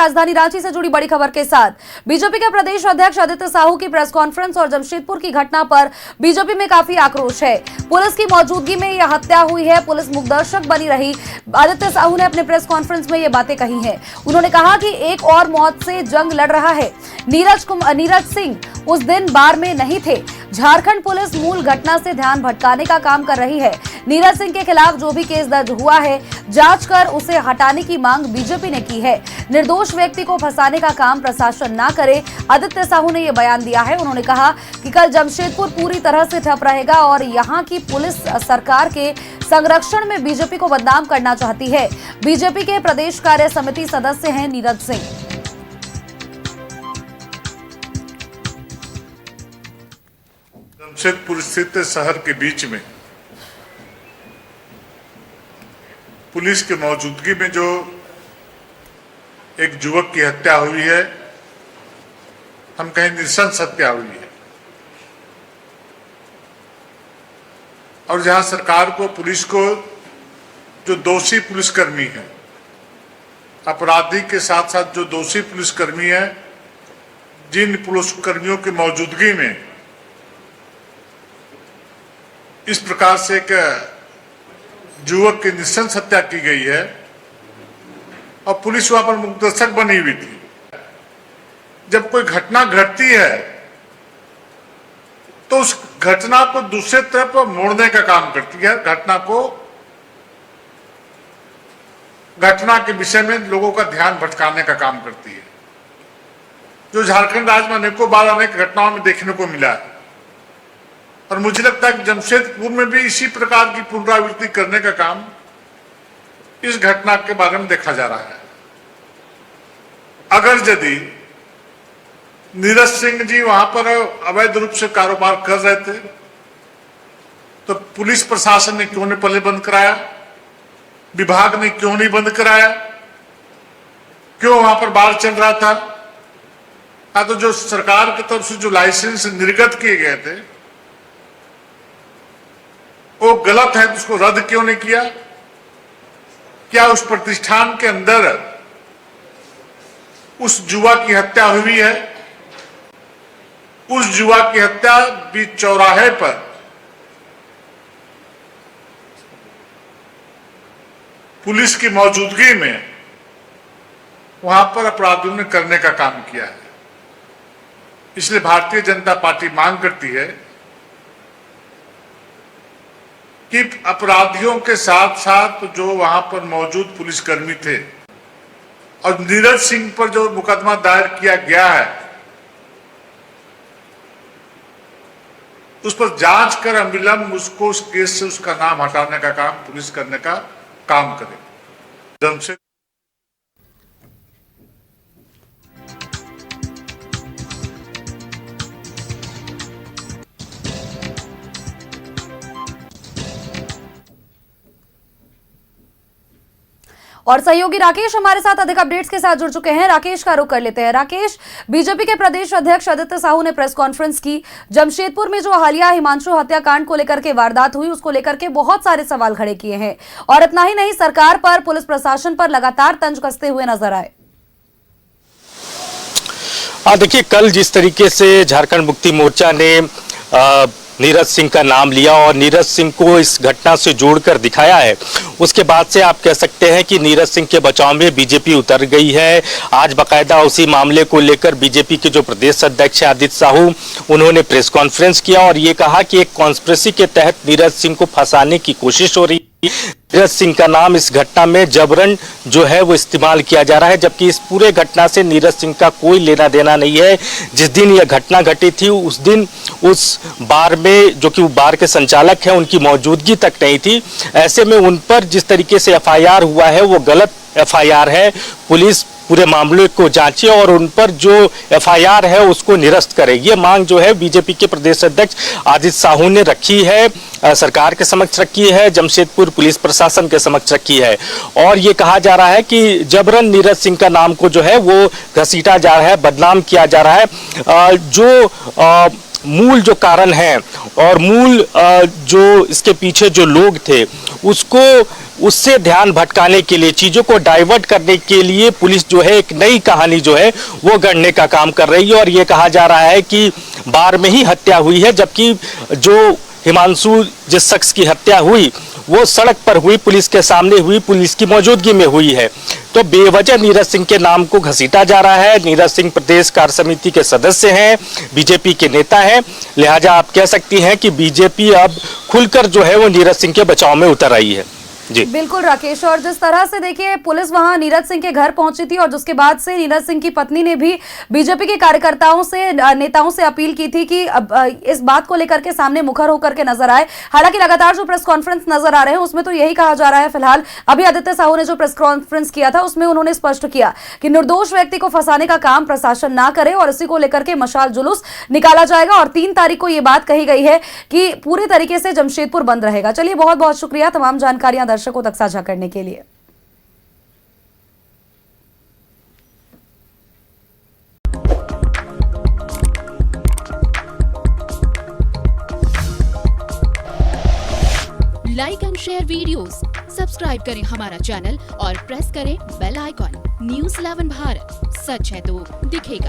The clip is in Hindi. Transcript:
राजधानी रांची से जुड़ी बड़ी खबर के साथ। बीजेपी के प्रदेश अध्यक्ष आदित्य साहू की प्रेस कॉन्फ्रेंस और जमशेदपुर की घटना पर बीजेपी में काफी आक्रोश है। पुलिस की मौजूदगी में यह हत्या हुई है, पुलिस मुखदर्शक बनी रही। आदित्य साहू ने अपने प्रेस कॉन्फ्रेंस में ये बातें कही हैं। उन्होंने कहा कि एक और मौत से जंग लड़ रहा है। नीरज सिंह उस दिन बार में नहीं थे। झारखंड पुलिस मूल घटना से ध्यान भटकाने का काम कर रही है। नीरज सिंह के खिलाफ जो भी केस दर्ज हुआ है, जांच कर उसे हटाने की मांग बीजेपी ने की है। निर्दोष व्यक्ति को फंसाने का काम प्रशासन ना करे, आदित्य साहू ने यह बयान दिया है। उन्होंने कहा कि कल जमशेदपुर पूरी तरह से ठप रहेगा और यहां की पुलिस सरकार के संरक्षण में बीजेपी को बदनाम करना चाहती है। बीजेपी के प्रदेश कार्य समिति सदस्य हैं नीरज सिंह। जमशेदपुर स्थित शहर के बीच में पुलिस की मौजूदगी में जो एक युवक की हत्या हुई है, हम कहें नृशंस हत्या हुई है, और जहां सरकार को, पुलिस को, जो दोषी पुलिसकर्मी है, अपराधी के साथ साथ जो दोषी पुलिसकर्मी है, जिन पुलिसकर्मियों की मौजूदगी में इस प्रकार से एक युवक की नृशंस हत्या की गई है और पुलिस वहां पर मुखदर्शक बनी हुई थी। जब कोई घटना घटती है तो उस घटना को दूसरे तरफ मोड़ने का काम करती है, घटना के विषय में लोगों का ध्यान भटकाने का काम करती है, जो झारखंड राज्य में अनेकों बार अनेक घटनाओं में देखने को मिला है। और मुझे लगता है कि जमशेदपुर में भी इसी प्रकार की पुनरावृत्ति करने का काम इस घटना के बारे में देखा जा रहा है। अगर यदि नीरज सिंह जी वहां पर अवैध रूप से कारोबार कर रहे थे तो पुलिस प्रशासन ने क्यों नहीं पहले बंद कराया, विभाग ने क्यों नहीं बंद कराया, क्यों वहां पर बार चल रहा था? तो जो सरकार की तरफ से जो लाइसेंस निर्गत किए गए थे वो गलत है, तो उसको रद्द क्यों नहीं किया? क्या उस प्रतिष्ठान के अंदर उस युवा की हत्या हुई है? उस युवा की हत्या बीच चौराहे पर पुलिस की मौजूदगी में वहां पर अपराधियों ने करने का काम किया है। इसलिए भारतीय जनता पार्टी मांग करती है कि अपराधियों के साथ साथ जो वहां पर मौजूद पुलिसकर्मी थे और नीरज सिंह पर जो मुकदमा दायर किया गया है उस पर जांच कर अविलंब उसको उस केस से उसका नाम हटाने का काम पुलिस करने का काम करे। जमशेद और सहयोगी राकेश हमारे साथ अधिक अपडेट्स के साथ जुड़ चुके हैं। राकेश का रुख कर लेते हैं। राकेश, बीजेपी के प्रदेश अध्यक्ष आदित्य साहू ने प्रेस कॉन्फ्रेंस की। जमशेदपुर में जो हालिया हिमांशु हत्याकांड को लेकर के वारदात हुई, उसको लेकर के बहुत सारे सवाल खड़े किए हैं और इतना ही नहीं, सरकार पर, पुलिस प्रशासन पर लगातार तंज कसते हुए नजर आए। देखिए, कल जिस तरीके से झारखंड मुक्ति मोर्चा ने नीरज सिंह का नाम लिया और नीरज सिंह को इस घटना से जोड़कर दिखाया है, उसके बाद से आप कह सकते हैं कि नीरज सिंह के बचाव में बीजेपी उतर गई है। आज बाकायदा उसी मामले को लेकर बीजेपी के जो प्रदेश अध्यक्ष आदित्य साहू, उन्होंने प्रेस कॉन्फ्रेंस किया और ये कहा कि एक कॉन्स्पिरेसी के तहत नीरज सिंह को फंसाने की कोशिश हो रही है। नीरज सिंह का नाम इस घटना में जबरन जो है वो इस्तेमाल किया जा रहा है, जबकि इस पूरे घटना से नीरज सिंह का कोई लेना देना नहीं है। जिस दिन यह घटना घटी थी उस दिन उस बार में, जो कि वो बार के संचालक हैं, उनकी मौजूदगी तक नहीं थी। ऐसे में उन पर जिस तरीके से एफआईआर हुआ है वो गलत एफआईआर है। पुलिस पूरे मामले को जांचे और उन पर जो एफआईआर है उसको निरस्त करे। ये मांग जो है बीजेपी के प्रदेश अध्यक्ष आदित्य साहू ने रखी है, सरकार के समक्ष रखी है, जमशेदपुर पुलिस प्रशासन के समक्ष रखी है। और ये कहा जा रहा है कि जबरन नीरज सिंह का नाम को जो है वो घसीटा जा रहा है, बदनाम किया जा रहा है। जो मूल जो कारण है और मूल जो इसके पीछे जो लोग थे उसको उससे ध्यान भटकाने के लिए, चीजों को डाइवर्ट करने के लिए पुलिस जो है एक नई कहानी जो है वो गढ़ने का काम कर रही है। और ये कहा जा रहा है कि बार में ही हत्या हुई है, जबकि जो हिमांशु जिस शख्स की हत्या हुई वो सड़क पर हुई, पुलिस के सामने हुई, पुलिस की मौजूदगी में हुई है। तो बेवजह नीरज सिंह के नाम को घसीटा जा रहा है। नीरज सिंह प्रदेश कार्य समिति के सदस्य हैं, बीजेपी के नेता हैं, लिहाजा आप कह सकती हैं कि बीजेपी अब खुलकर जो है वो नीरज सिंह के बचाव में उतर आई है। जी बिल्कुल राकेश, और जिस तरह से देखिए पुलिस वहां नीरज सिंह के घर पहुंची थी और जिसके बाद से नीरज सिंह की पत्नी ने भी बीजेपी के कार्यकर्ताओं से, नेताओं से अपील की थी कि अब इस बात को लेकर के सामने मुखर होकर के नजर आए। हालांकि लगातार जो प्रेस कॉन्फ्रेंस नजर आ रहे हैं उसमें तो यही कहा जा रहा है फिलहाल। अभी आदित्य साहू ने जो प्रेस कॉन्फ्रेंस किया था उसमें उन्होंने स्पष्ट किया कि निर्दोष व्यक्ति को फंसाने का काम प्रशासन ना करे और इसी को लेकर के मशाल जुलूस निकाला जाएगा। और 3 तारीख को यह बात कही गई है कि पूरी तरीके से जमशेदपुर बंद रहेगा। चलिए, बहुत बहुत शुक्रिया तमाम जानकारियां दर्शकों तक साझा करने के लिए। Like and share videos, subscribe करें हमारा चैनल और प्रेस करें बेल आइकॉन। न्यूज़ 11 भारत, सच है तो दिखेगा।